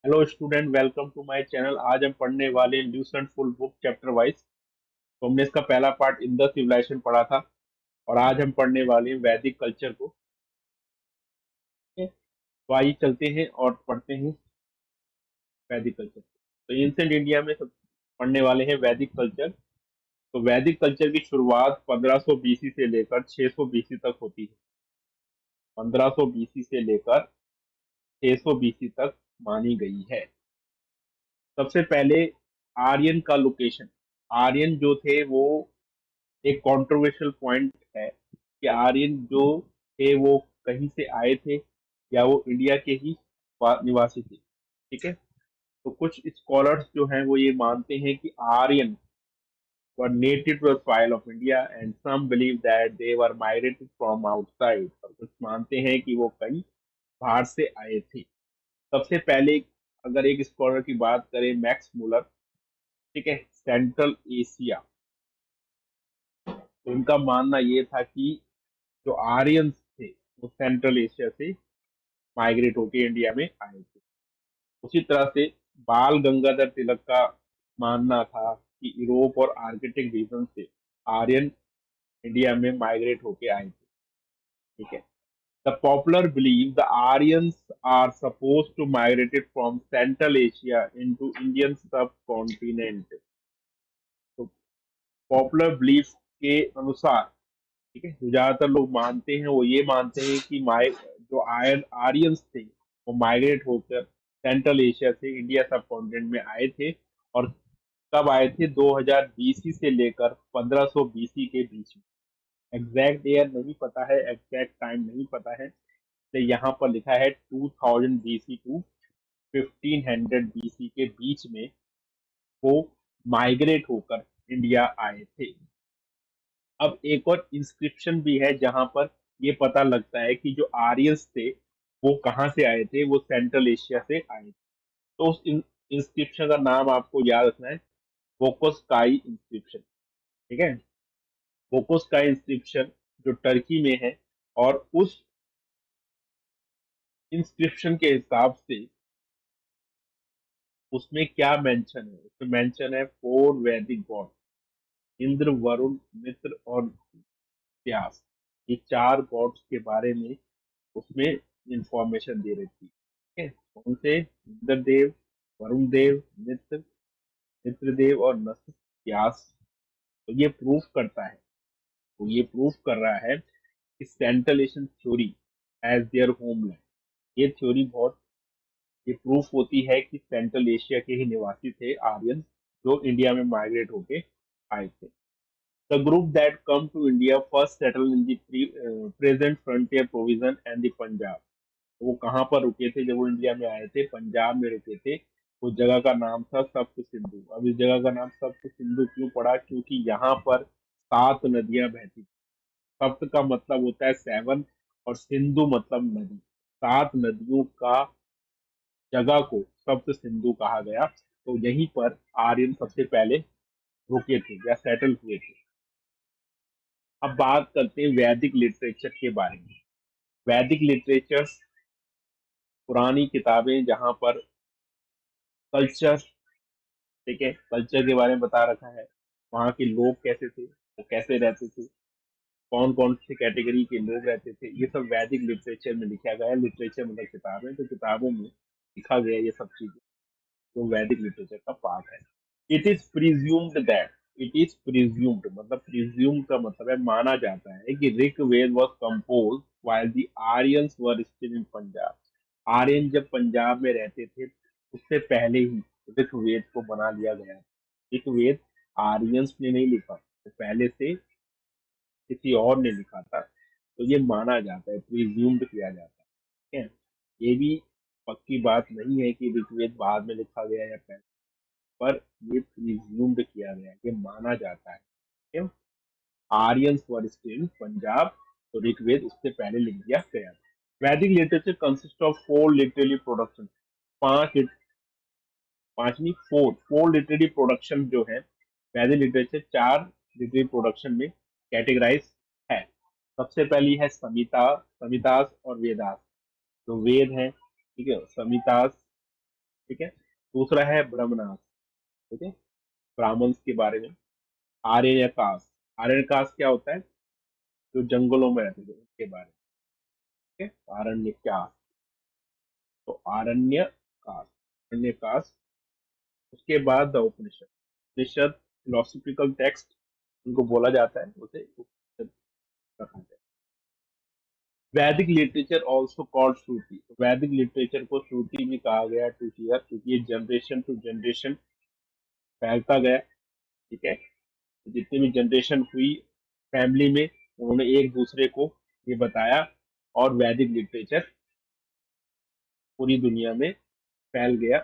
Hello student, welcome to my channel. आज हम पढ़ने वाले हैं Lucent full book chapter wise. तो हमने इसका पहला पार्ट इंडस सिविलाइजेशन पढ़ा था और आज हम पढ़ने वाले हैं वैदिक कल्चर को। ठीक है? तो आइए चलते हैं और पढ़ते हैं वैदिक कल्चर। तो एंशिएंट इंडिया में सब पढ़ने वाले हैं वैदिक कल्चर। तो वैदिक कल्चर की शुरुआत 1500 बीसी से लेकर 600 बीसी तक होती है। 1500 बीसी से लेकर 600 बीसी तक मानी गई है। सबसे पहले आर्यन का लोकेशन। आर्यन जो थे वो एक कंट्रोवर्शियल पॉइंट है कि आर्यन जो थे वो कहीं से आए थे या वो इंडिया के ही निवासी थे। ठीक है। तो कुछ स्कॉलर्स जो हैं वो ये मानते हैं कि Aryan were native to the soil of India and some believe that they were migrated from outside। और कुछ मानते हैं कि वो कहीं बाहर से आए थे। सबसे पहले अगर एक स्कॉलर की बात करें, मैक्स मुलर। ठीक है, सेंट्रल एशिया। तो उनका मानना ये था कि जो आर्यंस थे वो सेंट्रल एशिया से माइग्रेट होके इंडिया में आए थे। उसी तरह से बाल गंगाधर तिलक का मानना था कि यूरोप और आर्कटिक रीजन से आर्यन इंडिया में माइग्रेट होके आए थे। ठीक है। The popular believe the Aryans are suppose to migrated from Central Asia into Indian subcontinent. तो पॉपुलर बिलीफ के अनुसार, ठीक है, जो ज्यादातर लोग मानते हैं वो ये मानते हैं कि जो आर्यंस थे वो माइग्रेट होकर सेंट्रल एशिया से इंडिया सब कॉन्टिनेंट में आए थे। और कब आए थे? 2000 बीसी से लेकर 1500 बीसी के बीच में। एग्जैक्ट ईयर नहीं पता है, एग्जैक्ट टाइम नहीं पता है, तो यहाँ पर लिखा है 2000 बीसी टू 1500 बीसी के बीच में वो माइग्रेट होकर इंडिया आए थे। अब एक और इंस्क्रिप्शन भी है जहां पर ये पता लगता है कि जो आर्यंस थे वो कहाँ से आए थे, वो सेंट्रल एशिया से आए थे। तो उस इंस्क्रिप्शन का नाम आपको याद रखना है, वोकोस्काई इंस्क्रिप्शन। ठीक है। वोकोस्काई इंस्क्रिप्शन जो टर्की में है। और उस इंस्क्रिप्शन के हिसाब से उसमें क्या मेंशन है? उसमें मेंशन है फोर वैदिक गॉड, इंद्र, वरुण, मित्र और व्यास। ये चार गॉड्स के बारे में उसमें इंफॉर्मेशन दे रखी है। ठीक है। कौन से? इंद्रदेव, वरुण देव, मित्रदेव और नस्त व्यास। तो ये प्रूफ करता है, तो ये प्रूफ कर रहा है कि Central Asian theory as their homeland. ये थ्योरी बहुत, ये प्रूफ होती है कि सेंट्रल एशिया के ही निवासी थे आर्यन जो इंडिया में माइग्रेट होके आए थे। The group that come to India first settle in the present frontier provision and the Punjab. वो कहाँ पर रुके थे जब वो इंडिया में आए थे? पंजाब में रुके थे। उस जगह का नाम था सप्त सिंधु। अब इस जगह का नाम सप्त सिंधु क्यों पड़ा? क्योंकि यहाँ पर 7 नदियां बहती थी। सप्त का मतलब होता है 7 और सिंधु मतलब नदी। 7 नदियों का जगह को सप्त सिंधु कहा गया। तो यहीं पर आर्यन सबसे पहले रुके थे या सेटल हुए थे। अब बात करते हैं वैदिक लिटरेचर के बारे में। वैदिक लिटरेचर पुरानी किताबें जहाँ पर कल्चर, ठीक है, कल्चर के बारे में बता रखा है। वहाँ के लोग कैसे थे, वो कैसे रहते थे, कौन कौन से कैटेगरी के लोग रहते थे, ये सब वैदिक लिटरेचर में लिखा गया है। लिटरेचर मतलब किताबें, तो किताबों में लिखा गया ये सब चीजें, जो वैदिक लिटरेचर का पार्ट है। It is presumed that, it is presumed मतलब प्रिज्यूम का मतलब है माना जाता है कि Rigveda was compose while the Aryans were still in Punjab. Aryan जब पंजाब में रहते थे उससे पहले ही ऋग्वेद को बना लिया गया। ऋग्वेद आर्यंस ने नहीं लिखा, तो पहले से किसी और ने लिखा था। तो ये माना जाता है, प्रिज्यूम्ड किया जाता है। ठीक है। ये भी पक्की बात नहीं है कि ऋग्वेद बाद में लिखा गया या पहले, पर ये प्रिज्यूम्ड किया गया, ये माना जाता है। ठीक है। आर्यंस वर स्टिल पंजाब, तो ऋग्वेद उससे पहले लिख दिया गया। वैदिक literature consist of four literary production. पांच पांच नहीं, फोर फोर लिटरेरी प्रोडक्शन जो है वैदिक लिटरेचर, चार लिटरेरी प्रोडक्शन में कैटेगराइज है। सबसे पहली है संहिता, संहितास और वेदास। जो वेद है, ठीक है, संहितास ठीक है। दूसरा है ब्रह्मनाश, ठीक है, ब्राह्मण्स के बारे में। आर्यकास, आर्यकास क्या होता है, जो जंगलों में रहते थे उनके बारे में। ठीक है, आरण्यकास, तो आरण्य कास, आरण्य कास। उसके बाद the Upanishad, Upanishad philosophical text उनको बोला जाता है, उसे उपनिषद कहा जाता है। वैदिक लिटरेचर ऑल्सो कॉल्ड श्रुति, वैदिक लिटरेचर को श्रुति भी कहा गया टू ईयर, क्योंकि ये जनरेशन टू जनरेशन फैलता गया। ठीक है, तो जितनी भी जनरेशन हुई फैमिली में, उन्होंने एक दूसरे को ये बताया, और वैदिक लिटरेचर पूरी दुनिया में फैल गया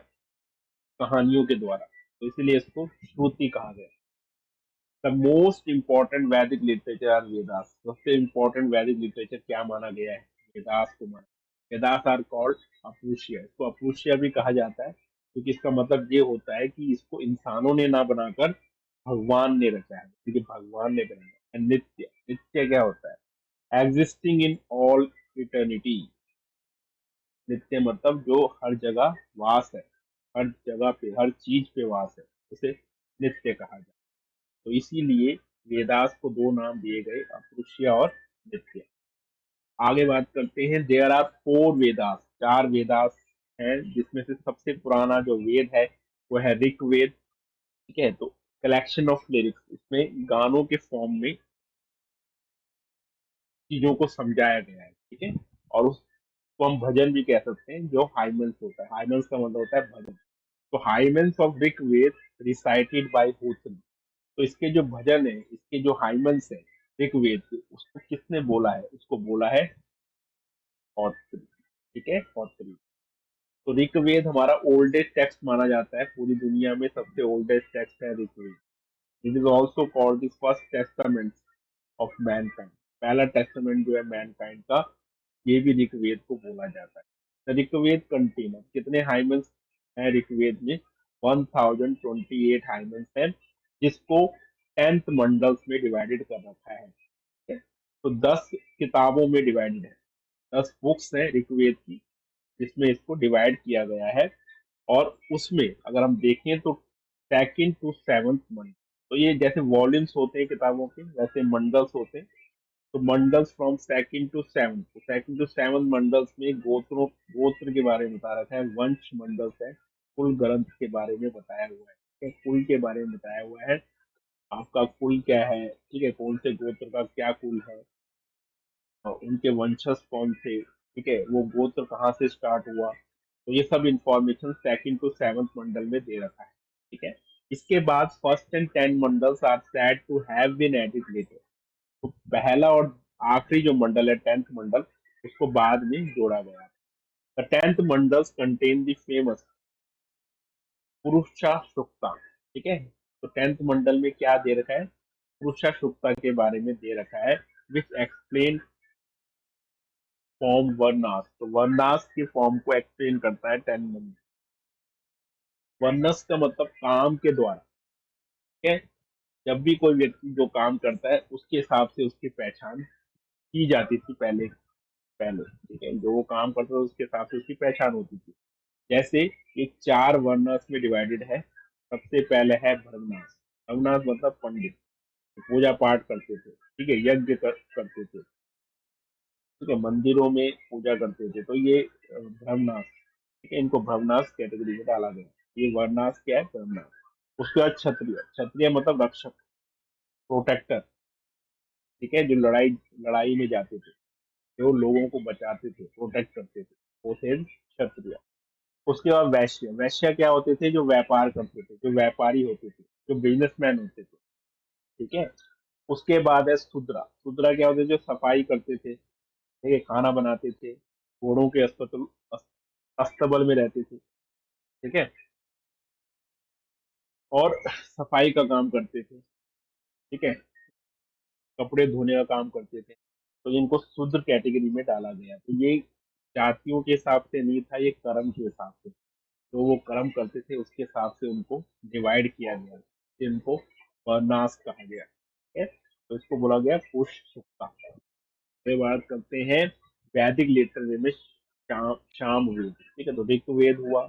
कहानियों के द्वारा, तो इसीलिए इसको श्रुति कहा गया। द मोस्ट इंपॉर्टेंट वैदिक लिटरेचर आर वेदास, सबसे इंपॉर्टेंट वैदिक लिटरेचर क्या माना गया है, वेदास को माना। वेदास आर कॉल्ड अपूष्य, इसको अपूष्य भी कहा जाता है, क्योंकि इसका मतलब ये होता है कि इसको इंसानों ने ना बनाकर भगवान ने रचा है, क्योंकि भगवान ने बनाया। नित्य, नित्य क्या होता है, एग्जिस्टिंग इन ऑल इटर्निटी। नित्य मतलब जो हर जगह वास है, हर जगह पे, हर चीज पे वास है, उसे नित्य कहा जाता है। तो इसीलिए वेदास को दो नाम दिए गए, अपरुष्य और नित्य। आगे बात करते हैं, देयर आर फोर वेदास, चार वेदास हैं, जिसमें से सबसे पुराना जो वेद है वो है ऋग वेद। ठीक है, तो कलेक्शन ऑफ लिरिक्स, इसमें गानों के फॉर्म में चीजों को समझाया गया है। ठीक है, और उसको हम भजन भी कह सकते हैं, जो हाइमन्स होता है, हाइमन्स का मतलब होता है भजन। तो hymns of Rig Veda recited by Hotri, तो इसके जो भजन है, इसके जो हाइमन्स है ऋग्वेद के, उसको किसने बोला है, उसको बोला है होत्री। ठीक है, होत्री। तो ऋग्वेद हमारा ओल्डेस्ट टेक्स्ट माना जाता है, पूरी दुनिया में सबसे ओल्डेस्ट टेक्स्ट है Rigveda. It is also called the first testament of mankind, पहला टेस्टामेंट जो है मैनकाइंड का, ये भी ऋग्वेद को बोला जाता है। ऋग्वेद कंटेन, कितने हाइमन्स हैं ऋग्वेद में, 1028 हाइमन्स हैं, जिसको 10th मंडल्स में डिवाइडेड कर रखा है। ठीक है? तो 10 किताबों में डिवाइडेड है, 10 बुक्स हैं ऋग्वेद की, जिसमें इसको डिवाइड किया गया है। और उसमें अगर हम देखें तो सेकंड टू सेवंथ मंडल, तो ये जैसे वॉल्यूम्स होते हैं किताबों के, वैसे मंडल्स होते हैं। तो mandals from second to seventh, तो सेकंड टू सेवंथ मंडल्स में गोत्रों, गोत्र के बारे में बता रखा है, वंश मंडल्स है, कुल ग्रंथ के बारे में बताया हुआ है। ठीक है, कुल के बारे में बताया हुआ है, आपका कुल क्या है, ठीक है, कौन से गोत्र का क्या कुल है, और उनके वंशज कौन थे, ठीक है, वो गोत्र कहाँ से स्टार्ट हुआ, तो ये सब information second to seventh mandal में दे रखा है। ठीक है, इसके बाद first and 10 mandals are said to have been added later, तो पहला और आखिरी जो मंडल है 10th मंडल, उसको बाद में जोड़ा गया। The 10th mandals contain the famous पुरुषा सुक्ता। ठीक है, तो 10th मंडल में क्या दे रखा है, पुरुषा सुक्ता के बारे में दे रखा है, विच एक्सप्लेन फॉर्म वर्नास, तो वर्नास की फॉर्म को एक्सप्लेन करता है 10 मंडल। वर्नस का मतलब काम के द्वारा। ठीक है, जब भी कोई व्यक्ति जो काम करता है, उसके हिसाब से उसकी पहचान की जाती थी पहले, पहले। ठीक है, जो वो काम करता था उसके हिसाब से उसकी पहचान होती थी। जैसे ये चार वर्णस में डिवाइडेड है। सबसे पहले है भरगनास, भरगनास मतलब पंडित, पूजा पाठ करते थे, ठीक है, यज्ञ करते थे, ठीक है, मंदिरों में पूजा करते थे, तो ये ब्रह्मनास। ठीक है, इनको ब्रह्मनास कैटेगरी में डाला गया। ये वर्णास क्या है, ब्रह्मनास। उसके बाद क्षत्रिय, क्षत्रिय मतलब रक्षक, प्रोटेक्टर। ठीक है, जो लड़ाई लड़ाई में जाते थे, जो लोगों को बचाते थे, प्रोटेक्ट करते थे, वो थे क्षत्रिय। उसके बाद वैश्य, वैश्य क्या होते थे, जो व्यापार करते थे, जो व्यापारी होते थे, जो बिजनेसमैन होते थे। ठीक है, उसके बाद है शूद्रा, शूद्रा क्या होते थे, जो सफाई करते थे, ठीक है, खाना बनाते थे, घोड़ों के अस्तबल में रहते थे। ठीक है, और सफाई का काम करते थे। ठीक है, कपड़े धोने का काम करते थे, तो इनको शूद्र कैटेगरी में डाला गया। तो ये जातियों के हिसाब से नहीं था, ये कर्म के हिसाब से, जो वो कर्म करते थे उसके हिसाब से उनको डिवाइड किया गया, इनको वर्नास कहा गया। ठीक है, तो इसको बोला गया पुष सुक्ता। फिर बात करते हैं वैदिक लिटरेचर में शाम वेद। ठीक है, तो ऋग्वेद हुआ,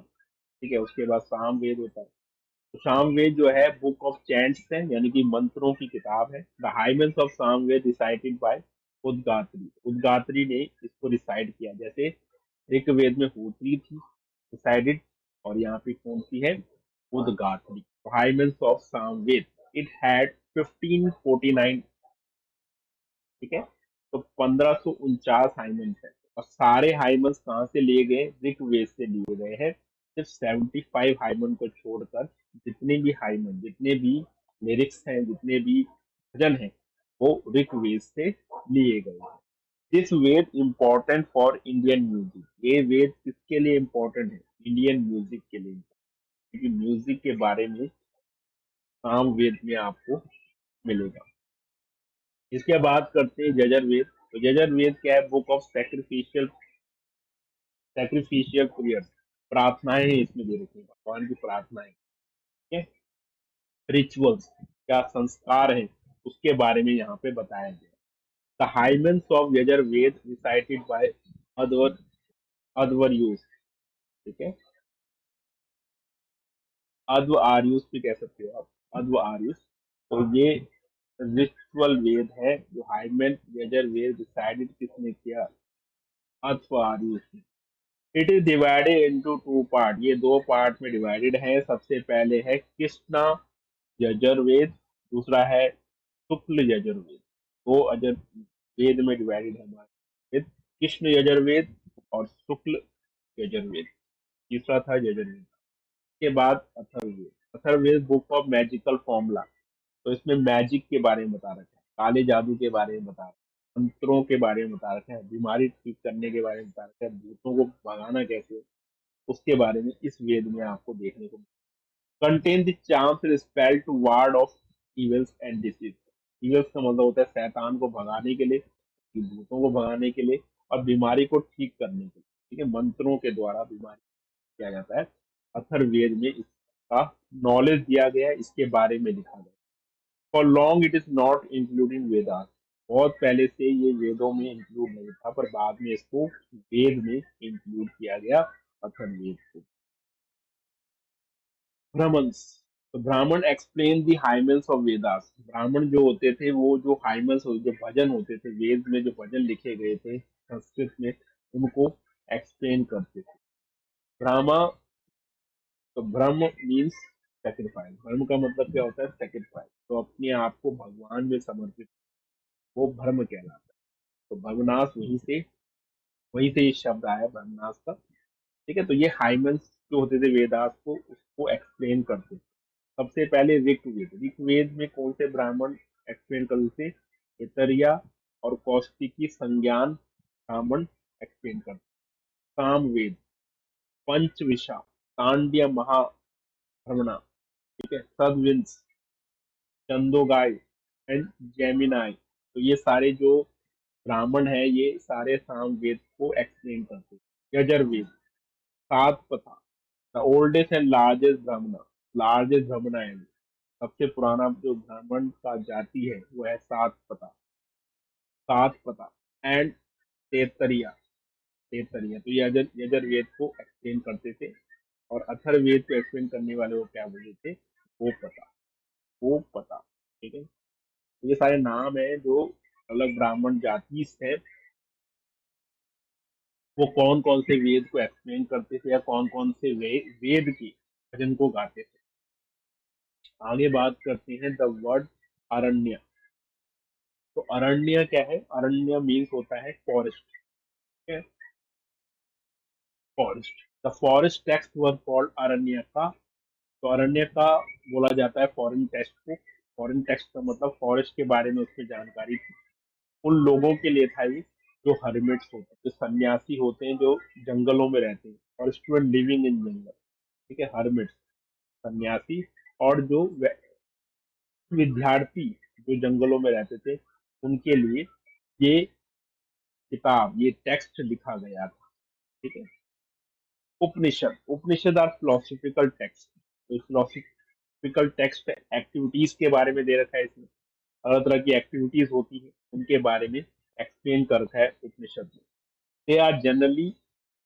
ठीक है। उसके बाद सामवेद होता है। तो सामवेद जो है बुक ऑफ चैंट्स है, यानी कि मंत्रों की किताब है। The hymns of Samaveda recited by Udgatri. Udgatri ने इसको रिसाइट किया। जैसे ऋग्वेद में होत्री थी रिसाइडेड, और यहाँ पे कौन सी है, उदगात्री। हाइमेंस ऑफ सामवेद, इट हैड 1549, ठीक है। तो 1549 हाइमन्स है। और सारे हाइमन्स कहाँ से लिए गए, ऋग्वेद से लिए गए हैं। सिर्फ 75 हाइमन को छोड़कर जितने भी हाइमन, जितने भी लिरिक्स हैं, जितने भी भजन हैं, वो ऋग्वेद से लिए गए हैं। This Veda important for Indian music. ये वेद किसके लिए इम्पोर्टेंट है, इंडियन म्यूजिक के लिए। क्योंकि म्यूजिक के बारे में साम वेद में आपको मिलेगा। इसके बाद करते हैं यजुर्वेद। तो यजुर्वेद क्या है, book of sacrificial sacrificial prayers. प्रार्थनाएं हैं इसमें दे रखी हैं, भगवान की प्रार्थनाएं, ठीक है। रिचुअल्स, क्या संस्कार है, उसके बारे में यहाँ पे बताया गया। The hymns of Yajurveda recited by Adhvaryu Adhvaryu, ठीक है। अद्व आर्यूस भी कह सकते हो आप, अद्व आर्यूस। तो ये रिचुअल वेद है जो हाइमेन यजुर्वेद डिसाइडेड किसने किया, अद्व आर्यूस ने। It is divided into two part. ये दो पार्ट में डिवाइडेड है। सबसे पहले है कृष्णा यजुर्वेद, दूसरा है शुक्ल यजुर्वेद। दो अजर वेद में डिवाइडेड है हमारे वेद, कृष्ण यजुर्वेद और शुक्ल यजुर्वेद। तीसरा था यजुर्वेद। के बाद Atharvaveda. Atharvaveda book of magical formula. तो इसमें मैजिक के बारे में बता रखा है, काले जादू के बारे में बता रखा है, मंत्रों के बारे में बता रखा है, बीमारी ठीक करने के बारे में बता रखा है, भूतों को भगाना कैसे, उसके बारे में इस वेद में आपको देखने को मिलेगा। Contain the charms spell to ward off evils and disease. Evils का मतलब होता है शैतान को भगाने के लिए, भूतों को भगाने के लिए, और बीमारी को ठीक करने के लिए, ठीक है। मंत्रों के द्वारा बीमारी किया जाता है। अथर्ववेद में इसका नॉलेज दिया गया है, इसके बारे में लिखा गया। For long it is not including Vedas. बहुत पहले से ये वेदों में इंक्लूड नहीं था, पर बाद में इसको वेद में इंक्लूड किया गया, अथर्ववेद को। ब्राह्मण्स। तो ब्राह्मण एक्सप्लेन दी हाइमन्स ऑफ वेदास। ब्राह्मण जो होते थे, वो जो हाइमन्स, जो भजन होते थे, वेद में जो भजन लिखे गए थे संस्कृत में, उनको एक्सप्लेन करते थे। ब्राह्मा, तो ब्रह्म मीन्स सेक्रीफाइस। ब्रह्म का मतलब क्या होता है, सेक्रीफाइस। तो अपने आप को भगवान में समर्पित, वो ब्रह्म कहलाता है। तो भवनाश वहीं से ये शब्द आया ब्रह्मनाश का, ठीक है। तो ये हाइमन्स जो होते थे वेदास को, उसको एक्सप्लेन करते थे। सबसे पहले ऋग्वेद। ऋग्वेद में कौन से ब्राह्मण एक्सप्लेन करते थे, इतरिया और कौशिकी संज्ञान ब्राह्मण एक्सप्लेन करते। सामवेद, पंचविशा, तांड्य महाभ्रमणा, ठीक है, सदविंस, चंदोगाय एंड जेमिनाई। तो ये सारे जो ब्राह्मण है, ये सारे सामवेद को एक्सप्लेन करते हैं। यजुर्वेद, सात पथा, द ओल्डेस्ट एंड लार्जेस्ट ब्राह्मण, लार्जेस्ट ब्राह्मण है, सबसे पुराना जो ब्राह्मण का जाति है वो है सात पता एंड तेतरिया। तेतरिया तो ये यजुर्वेद को एक्सप्लेन करते थे। और अथर्ववेद को एक्सप्लेन करने वाले वो क्या बोलते थे, वो पता, ठीक है। ये सारे नाम है जो अलग ब्राह्मण जाति है, वो कौन कौन से वेद को एक्सप्लेन करते थे, या कौन कौन से वेद के भजन को गाते थे। आगे बात करते हैं द वर्ड अरण्य। तो अरण्य क्या है, अरण्य मीन्स होता है फॉरेस्ट, ठीक है, forest. The forest text were called Aranya का। तो अरण्य का बोला जाता है फॉरेन टेक्स्ट को। फॉरेन टेक्स्ट का मतलब फॉरेस्ट के बारे में उसकी जानकारी थी। उन लोगों के लिए था ये जो हर्मिट्स होते हैं, जो सन्यासी होते हैं, जो जंगलों में रहते हैं, और स्टूडेंट लिविंग इन जंगल, ठीक है, हर्मिट्स, सन्यासी, और जो विद्यार्थी जो जंगलों में रहते थे, उनके लिए ये किताब, ये टेक्स्ट लिखा गया था, ठीक है। उपनिषद, उपनिषद आर फिलोसफिकल टेक्स्ट। तो फिलोसफिकल टेक्स्ट एक्टिविटीज के बारे में दे रखा है इसमें, अलग तरह की एक्टिविटीज होती है, उनके बारे में एक्सप्लेन कर रखा है उपनिषद में। दे आर जनरली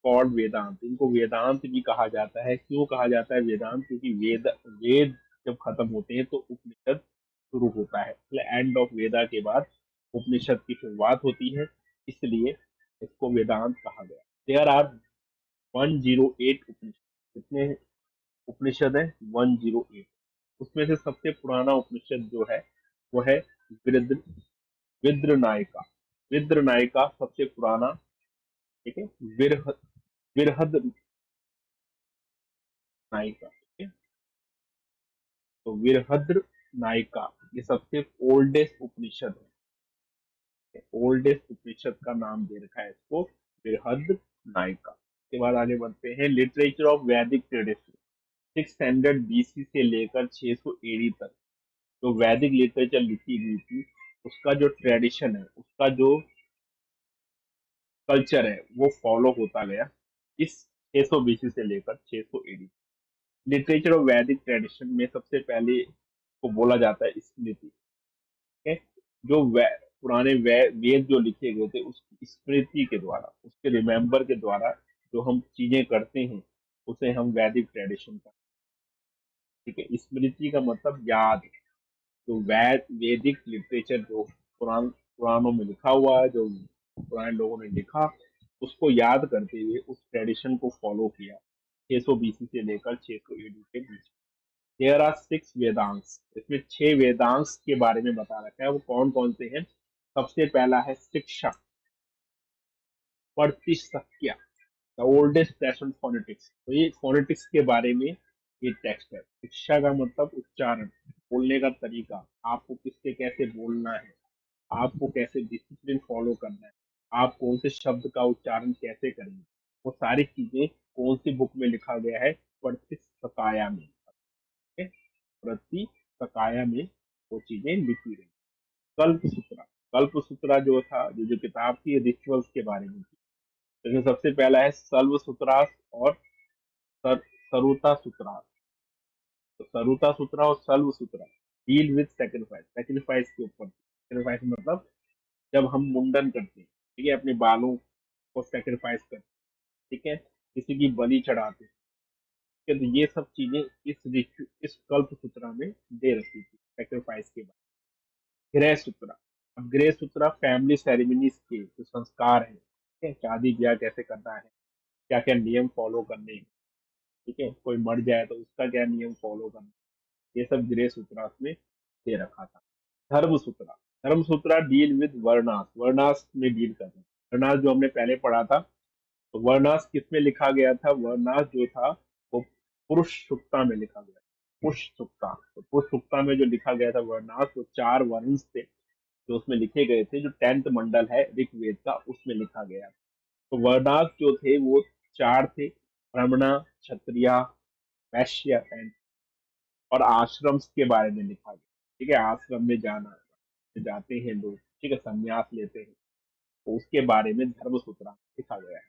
कॉल्ड वेदांत। इनको वेदांत भी कहा जाता है। क्यों कहा जाता है वेदांत? क्योंकि वेद वेद जब खत्म होते हैं तो उपनिषद शुरू होता है। एंड ऑफ वेदा के बाद उपनिषद की शुरुआत होती है, इसलिए इसको वेदांत कहा गया। देयर आर 108 उपनिषद। कितने उपनिषद है? 108। उसमें से सबसे पुराना उपनिषद जो है वो है विद्र विद्र नायिका। विद्र नायिका सबसे पुराना। ठीक है। विरहद नायिका। ठीक है। तो विरहद्र नायिका ये सबसे ओल्डेस्ट उपनिषद है। ओल्डेस्ट उपनिषद का नाम दे रखा है इसको विरहद्र नायिका। के बाद आगे बढ़ते हैं। लिटरेचर ऑफ वैदिक ट्रेडिशन। 600 बीसी से लेकर 600 एडी तक जो वैदिक लिटरेचर लिखी हुई थी, उसका जो ट्रेडिशन है, उसका जो कल्चर है, वो फॉलो होता गया इस 600 बीसी से लेकर 600 एडी। लिटरेचर ऑफ वैदिक ट्रेडिशन में सबसे पहले को बोला जाता है स्मृति। ठीक है। जो पुराने वेद जो लिखे गए थे उसकी स्मृति के द्वारा, उसके रिमेम्बर के द्वारा जो हम चीजें करते हैं, उसे हम वैदिक ट्रेडिशन का। ठीक है। स्मृति का मतलब याद। जो वैदिक लिटरेचर जो पुराणों में लिखा हुआ है, जो पुराने लोगों ने लिखा, उसको याद करते हुए उस ट्रेडिशन को फॉलो किया 600 बीसी से लेकर 600 एडी के बीच। There are 6 वेदांस। इसमें 6 वेदांस के बारे में बता रखा है। वो कौन कौन से हैं? सबसे पहला है Shiksha, Pratishakhya, the oldest text on phonetics. तो ये फोनेटिक्स के बारे में ये टेक्स्ट है। शिक्षा का मतलब उच्चारण, बोलने का तरीका, आपको किससे कैसे बोलना है, आपको कैसे डिसिप्लिन फॉलो करना है, आप कौन से शब्द का उच्चारण कैसे करेंगे, वो सारी चीजें कौन सी बुक में लिखा गया है? प्रतिशकाया में। ठीक है? प्रतिशकाया में वो चीजें लिखी गई। कल्पसूत्रा। कल्पसूत्रा जो था, जो किताब थी, रिचुअल्स के बारे में थी। इसमें सबसे पहला है सल्व सूत्रास और सरुता सूत्रास। तो सरुता सूत्रा और solve Sutra deal with sacrifice. Sacrifice के ऊपर। सेक्रीफाइस मतलब जब हम मुंडन करते हैं, ठीक है, अपने बालों को सेक्रीफाइस करते हैं, ठीक है, किसी की बलि चढ़ाते हैं, ठीक है, तो ये सब चीजें इस कल्प सूत्रा में दे रखी थी सेक्रीफाइस के बाद। गृह सूत्रा। अब गृह सूत्रा फैमिली सेरेमनीज के जो संस्कार है, ठीक है, शादी ब्याह कैसे करना है, क्या क्या नियम फॉलो करने हैं, ठीक है, कोई मर जाए तो उसका क्या नियम फॉलो करना है, ये सब गृह सूत्रास में दे रखा था। धर्म सूत्रा। धर्म सूत्रा डील विद वर्णास। वर्णास में डील करते हैं। वर्णास जो हमने पहले पढ़ा था, तो वर्णास किसमें लिखा गया था? वर्णास जो था वो पुरुष सुक्ता में लिखा गया। पुरुष सुक्ता। तो पुरुष सुक्ता में जो लिखा गया था वर्णास, वो 4 वर्ण थे जो उसमें लिखे गए थे। जो 10th मंडल है ऋग्वेद का, उसमें लिखा गया। तो वर्णास जो थे वो 4 थे। ब्राह्मणा, क्षत्रिया, वैश्य और आश्रम के बारे में लिखा गया। ठीक है। आश्रम में जाते हैं लोग, ठीक है, संन्यास लेते हैं, तो उसके बारे में धर्मसूत्रा लिखा गया है।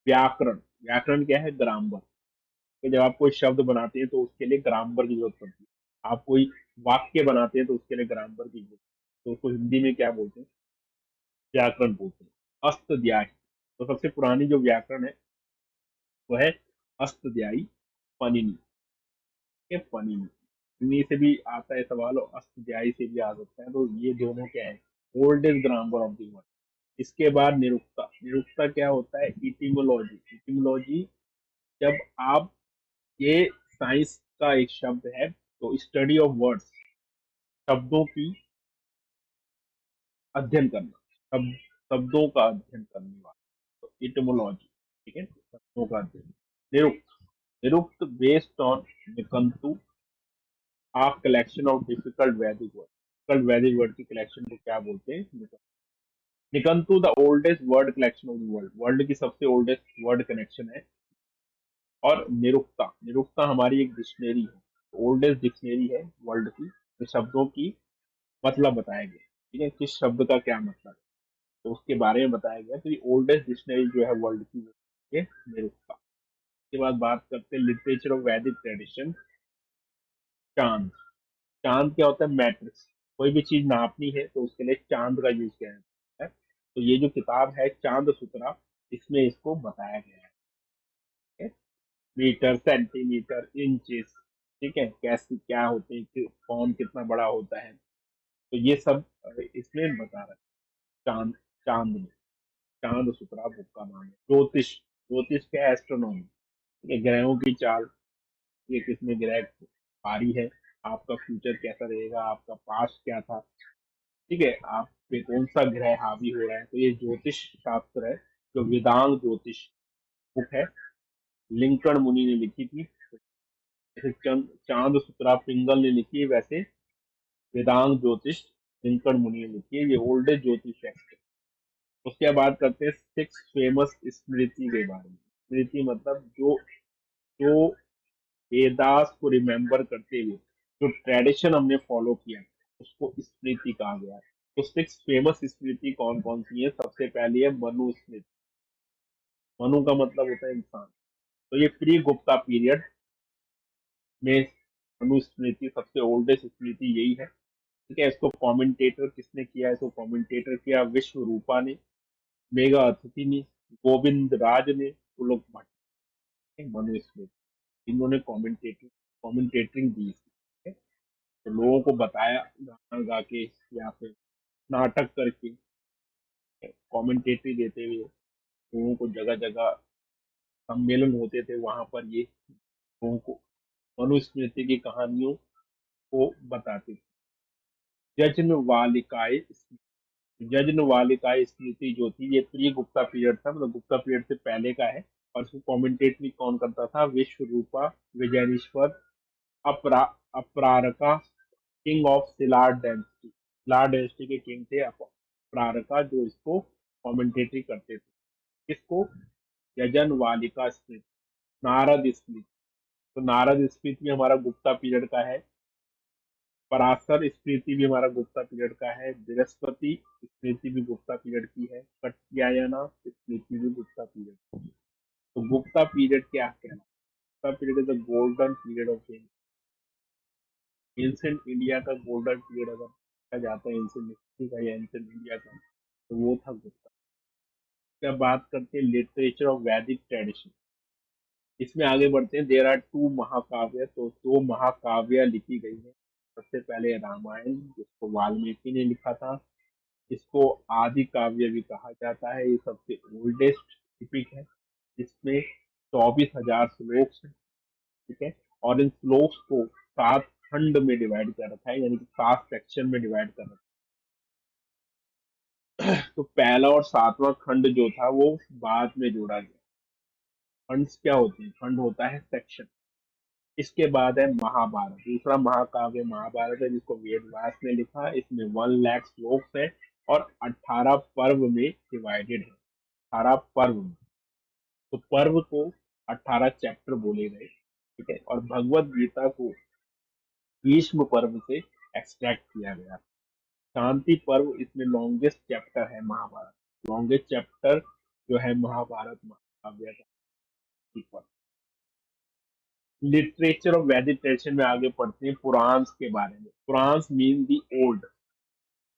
व्याकरण। व्याकरण क्या है? ग्रामर। कि जब आप कोई शब्द बनाते हैं तो उसके लिए ग्रामर की जरूरत पड़ती है। आप कोई वाक्य बनाते हैं तो उसके लिए ग्रामर की जरूरत है। तो उसको हिंदी में क्या बोलते हैं? व्याकरण बोलते हैं। अष्टध्यायी। तो सबसे पुरानी जो व्याकरण है वो है अष्टध्यायी पाणिनि। के पाणिनि। पाणिनि से भी आता है सवाल और अष्टध्यायी से भी आ सकता है। तो ये दोनों क्या है? Oldest grammar of the world. इसके बाद निरुक्ता। निरुक्ता क्या होता है? इटिमोलॉजी। इटिमोलॉजी जब आप, ये साइंस का एक शब्द है, तो स्टडी ऑफ वर्ड्स, शब्दों की अध्ययन करना, शब्दों का अध्ययन करने वाला, तो इटिमोलॉजी। ठीक है, शब्दों का अध्ययन। Nirukta. Nirukta based on Nighantu, a collection of difficult Vedic word. Difficult Vedic word की कलेक्शन को क्या बोलते हैं? Nighantu. Nighantu the oldest word collection of the world. World की सबसे ओल्डेस्ट वर्ड कलेक्शन है। और निरुक्ता। निरुक्ता हमारी एक डिक्शनरी है, ओल्डेस्ट डिक्शनरी है वर्ल्ड की, जो शब्दों की मतलब बताया गया। ठीक है, किस शब्द का क्या मतलब है, तो उसके बारे में बताया गया। तो ये ओल्डेस्ट डिक्शनरी जो है वर्ल्ड की, वो ये निरुक्ता। उसके बाद बात करते हैं लिटरेचर ऑफ वैदिक ट्रेडिशन। चांद। चांद क्या होता है? मैट्रिक्स। कोई भी चीज नापनी है तो उसके लिए चांद का यूज किया जाता है। तो ये जो किताब है चांद सूत्रा, इसमें इसको बताया गया है। मीटर, सेंटीमीटर, इंचेस, ठीक है, कैसे क्या होते हैं, कौन कितना बड़ा होता है, तो ये सब इसमें बता रहा है। चांद, चांद में, चांद सुतरा बुक का नाम है। ज्योतिष, ज्योतिष क्या है? एस्ट्रोनॉमी, ठीक है, ग्रहों की चाल, ये किसमें ग्रह पारी है, आपका फ्यूचर कैसा रहेगा, आपका पास्ट क्या था, ठीक है, आप पे कौन सा ग्रह हावी हो रहा है, तो ये ज्योतिष शास्त्र है, जो वेदांग ज्योतिष बुक है, लिंकन मुनि ने लिखी थी। जैसे चांद सुतरा पिंगल ने लिखी है, वैसे वेदांग ज्योतिष लिंकन मुनि ने लिखी है, ये ओल्डेस्ट ज्योतिष टेक्स्ट है। उसके बाद करते हैं सिक्स फेमस स्मृति के बारे में। स्मृति मतलब जो जो वेदास को रिमेम्बर करते हुए जो ट्रेडिशन हमने फॉलो किया, उसको स्मृति कहा गया है। तो सिक्स फेमस स्मृति कौन कौन सी है? सबसे पहली है मनु स्मृति। मनु का मतलब होता है इंसान। तो ये प्री गुप्ता पीरियड में मनु स्मृति सबसे ओल्डेस्ट स्मृति यही है, ठीक है। इसको कमेंटेटर किसने किया है? इसको कमेंटेटर किया विश्व रूपा ने, मेगा अतिथि ने, गोविंद राज ने, पुलक भट्ट ने, मनु स्मृति, इन्होंने कमेंटेटिंग दी, ठीक है। तो लोगों को बताया गाना गा के या फिर नाटक करके, कमेंटेटरी देते हुए, लोगों को जगह जगह सम्मेलन होते थे, वहां पर ये लोगों को मनुस्मृति की कहानियों को बताते थे। यज्ञ वालिकाए स्मृति, यज्ञ वालिकाए स्मृति जो थी, ये प्री गुप्ता पीरियड था, मतलब गुप्ता पीरियड से पहले का है। और इसको कमेंटेटरी कौन करता था? विश्व Rupa, Vijnaneshwara, Apara Apararka, king of Shilahara dynasty, Shilahara dynasty के किंग थे अपरारका, जो इसको कमेंटेटरी करते थे। किसको? यजन वालिका स्मृति, नारद स्मृति। तो नारद स्मृति भी हमारा गुप्ता पीरियड का है। पराशर स्मृति भी हमारा गुप्ता पीरियड का है। बृहस्पति स्मृति भी गुप्ता पीरियड की है। कात्यायना स्मृति भी गुप्ता पीरियड की है। तो गुप्ता पीरियड क्या कहना? Gupta period is the golden period of ancient India का गोल्डन पीरियड अगर कहा जाता है एंशिएंट हिस्ट्री का या एंशिएंट इंडिया का, तो वो था गुप्ता। क्या बात करते हैं लिटरेचर ऑफ वैदिक ट्रेडिशन, इसमें आगे बढ़ते हैं। देर आर टू महाकाव्य, तो दो महाकाव्य लिखी गई है। सबसे पहले रामायण, जिसको वाल्मीकि ने लिखा था, इसको आदि काव्य भी कहा जाता है। ये सबसे ओल्डेस्ट एपिक है, जिसमें 24,000 श्लोक हैं, ठीक है। और इन श्लोक्स को 7 खंड में डिवाइड कर रखा है, यानी कि 7 सेक्शन में डिवाइड कर रखा है। तो पहला और 7वां खंड जो था वो बाद में जोड़ा गया। खंड्स क्या होते हैं? खंड होता है सेक्शन। इसके बाद है महाभारत, दूसरा महाकाव्य महाभारत है, जिसको वेद व्यास ने लिखा। इसमें 1 लाख श्लोक है और 18 पर्व में डिवाइडेड है। 18 पर्व में, तो पर्व को 18 चैप्टर बोले गए, ठीक है। और भगवत गीता को भीष्म पर्व से एक्सट्रैक्ट किया गया। शांति पर्व इसमें लॉन्गेस्ट चैप्टर है महाभारत। लॉन्गेस्ट चैप्टर जो है महाभारत महाकाव्य का। लिटरेचर ऑफ वैदिक ट्रेडिशन में आगे पढ़ते हैं पुराण्स के बारे में। पुराण्स मीन दी ओल्ड,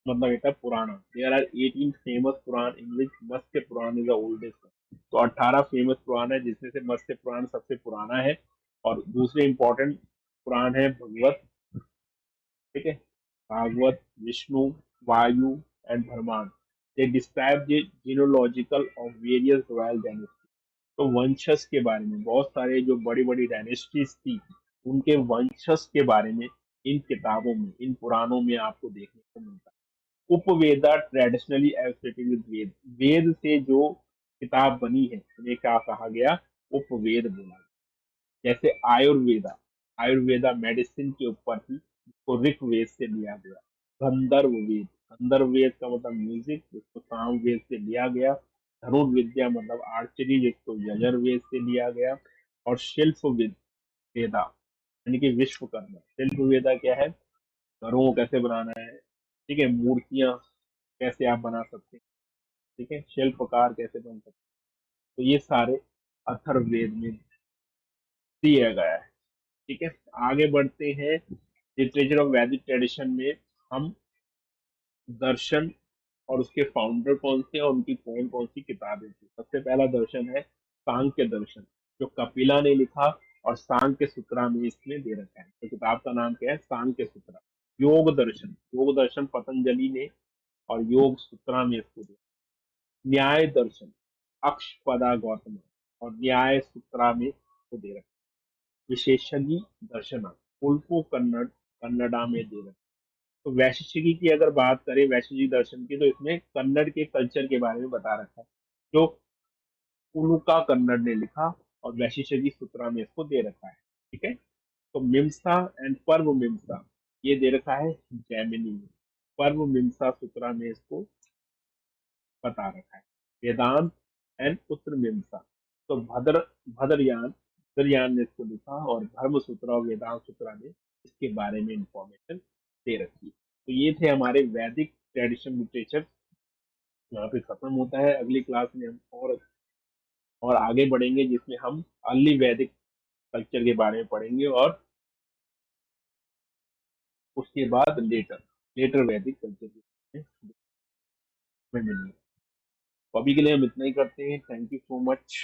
मतलब ये था पुराना। There are 18 famous Purana in which Matsya Purana is the oldest. तो 18 फेमस पुराण है, जिसमें से मत्स्य पुराण सबसे पुराना है। और दूसरे इंपॉर्टेंट पुराण है भगवत, ठीक है, Bhagavat, Vishnu, Vayu and Brahmanda. They describe the genealogical of various royal dynasty. तो वंशज के बारे में, बहुत सारे जो बड़ी बड़ी डायनेस्टीज थी, उनके वंशज के बारे में इन किताबों में, इन पुराणों में आपको देखने को मिलता है। उपवेदा ट्रेडिशनली एसोसिएटेड विद वेद, वेद से जो किताब बनी है उन्हें क्या कहा गया? उपवेद बोला गया। जैसे आयुर्वेदा, आयुर्वेदा मेडिसिन के ऊपर थी, जिसको ऋग वेद से लिया गया। गंधर्व वेद, गंधर्व वेद का मतलब म्यूजिक, जिसको साम वेद से लिया गया। धनुर्विद्या मतलब आर्चरी, जिसको यजुर्वेद से लिया गया। और शिल्प वेदा, यानी कि विश्वकर्मा। शिल्प वेदा क्या है? घरों को कैसे बनाना है, ठीक है, मूर्तियां कैसे आप बना सकते हैं, ठीक है, शिल्पकार कैसे बन सकते हैं, तो ये सारे अथर्ववेद में दिया गया है, ठीक है। आगे बढ़ते हैं लिटरेचर ऑफ वैदिक ट्रेडिशन में। हम दर्शन और उसके फाउंडर कौन थे और उनकी कौन कौन सी किताबें थी। सबसे पहला दर्शन है सांख्य दर्शन। जो कपिला ने लिखा, और सांख्य सूत्रा में इसमें दे रखा है। तो किताब का नाम क्या है? सांख्य सूत्रा। योग दर्शन, योग दर्शन पतंजलि ने, और योग सूत्रा में इसको दिया। न्याय दर्शन अक्षपदा गौतम, और न्याय सूत्रा में इसको दे रखा है। विशेषज्ञ दर्शना उल्पो कन्नड़, कन्नडा में दे रखा है। तो वैशिष्टिकी की अगर बात करें, वैशिष्टिक दर्शन की, तो इसमें कन्नड़ के कल्चर के बारे में बता रखा है, जो उलुका कन्नड़ ने लिखा, और वैशिष्टिकी सूत्रा में इसको दे रखा है। ठीक है। तो मिम्सा एंड पर्व मिम्सा ये दे रखा है जैमिनी में। पर्व मिम्सा सूत्रा में इसको बता रखा है। वेदांत एंड उत्तर मीमांसा, तो भद्रयान ने इसको लिखा, और धर्म सूत्र और वेदांत सूत्रा ने इसके बारे में इंफॉर्मेशन दे रखी है। तो ये थे हमारे वैदिक ट्रेडिशन लिटरेचर। यहाँ पे खत्म होता है। अगली क्लास में हम और आगे बढ़ेंगे, जिसमें हम अर्ली वैदिक कल्चर के बारे में पढ़ेंगे, और उसके बाद लेटर लेटर वैदिक कल्चर के बारे में मिलेंगे। तो अभी के लिए हम इतना ही करते हैं। Thank you so much.